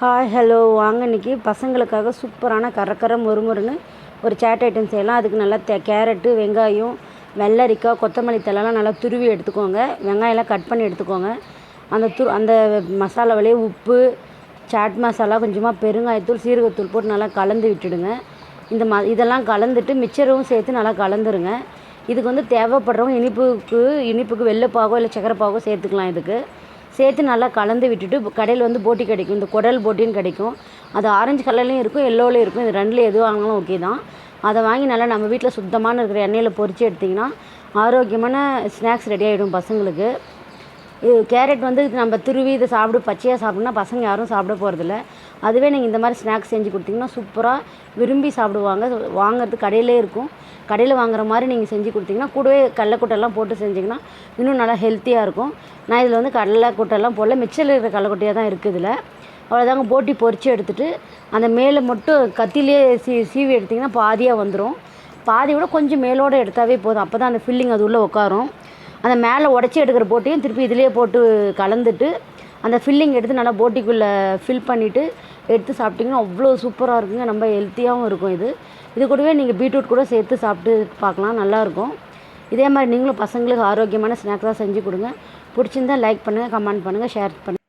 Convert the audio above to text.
Hi hello வாங்க இன்றைக்கி பசங்களுக்காக சூப்பரான கரக்கரை மொறுமொறுன்னு ஒரு சாட் ஐட்டம் செய்யலாம். அதுக்கு நல்லா கேரட்டு, வெங்காயம், வெள்ளரிக்காய், கொத்தமல்லி தழைலாம் நல்லா துருவி எடுத்துக்கோங்க. வெங்காயம்லாம் கட் பண்ணி எடுத்துக்கோங்க. அந்த மசாலாவிலே உப்பு, சாட் மசாலா, கொஞ்சமாக பெருங்காயத்தூள், சீரகத்தூள் போட்டு நல்லா கலந்து விட்டுடுங்க. இதெல்லாம் கலந்துட்டு மிக்சரும் சேர்த்து நல்லா கலந்துருங்க. இதுக்கு வந்து தேவைப்படுறவங்க இனிப்புக்கு வெள்ளைப்பாகோ இல்லை சக்கரைப்பாகோ சேர்த்துக்கலாம். இதுக்கு சேர்த்து நல்லா கலந்து விட்டுட்டு கடையில் வந்து போட்டி கிடைக்கும், இந்த குடல் போட்டின்னு கிடைக்கும். அது ஆரஞ்சு கலர்லேயும் இருக்கும், எல்லோலேயும் இருக்கும். இது ரெண்டில் எது வாங்கினாலும் ஓகே தான். அதை வாங்கி நல்லா நம்ம வீட்டில் சுத்தமான இருக்கிற எண்ணெயில் பொரித்து எடுத்திங்கன்னா ஆரோக்கியமான ஸ்நாக்ஸ் ரெடி ஆகிடும் பசங்களுக்கு. இது கேரட் வந்து நம்ம துருவி இதை பச்சையாக சாப்பிட்னா பசங்க யாரும் சாப்பிட போகிறதில்ல. அதுவே நீங்கள் இந்த மாதிரி ஸ்நாக்ஸ் செஞ்சு கொடுத்தீங்கன்னா சூப்பராக விரும்பி சாப்பிடுவாங்க. வாங்குறது கடையிலே இருக்கும். கடையில் வாங்குற மாதிரி நீங்கள் செஞ்சு கொடுத்தீங்கன்னா கூடவே கடலைக்கொட்டைலாம் போட்டு செஞ்சிங்கன்னா இன்னும் நல்லா ஹெல்த்தியாக இருக்கும். நான் இதில் வந்து கடலைக்கொட்டைலாம் போடல, மிச்சரில் இருக்கிற கடலைக்கொட்டையாக தான் இருக்குது இதில். அவ்வளோதாங்க. போட்டி பொரித்து எடுத்துகிட்டு அந்த மேலே மட்டும் கத்திலே சீவி எடுத்திங்கன்னா பாதியாக வந்துடும். பாதி விட கொஞ்சம் மேலோடு எடுத்தாவே போதும். அப்போ தான் அந்த ஃபில்லிங் அது உள்ளே உட்காரும். அந்த மேலே உடச்சி எடுக்கிற போட்டியும் திருப்பி இதிலே போட்டு கலந்துட்டு அந்த ஃபில்லிங் எடுத்து நல்லா போட்டிக்குள்ளே ஃபில் பண்ணிவிட்டு எடுத்து சாப்பிட்டிங்கன்னா அவ்வளோ சூப்பராக இருக்குங்க. ரொம்ப ஹெல்த்தியாகவும் இருக்கும். இது கூடவே நீங்கள் பீட்ரூட் கூட சேர்த்து சாப்பிட்டு பார்க்கலாம், நல்லாயிருக்கும். இதே மாதிரி நீங்களும் பசங்களுக்கு ஆரோக்கியமான ஸ்நாக்ஸாக செஞ்சு கொடுங்க. பிடிச்சிருந்தால் லைக் பண்ணுங்கள், கமெண்ட் பண்ணுங்கள், ஷேர் பண்ணுங்கள்.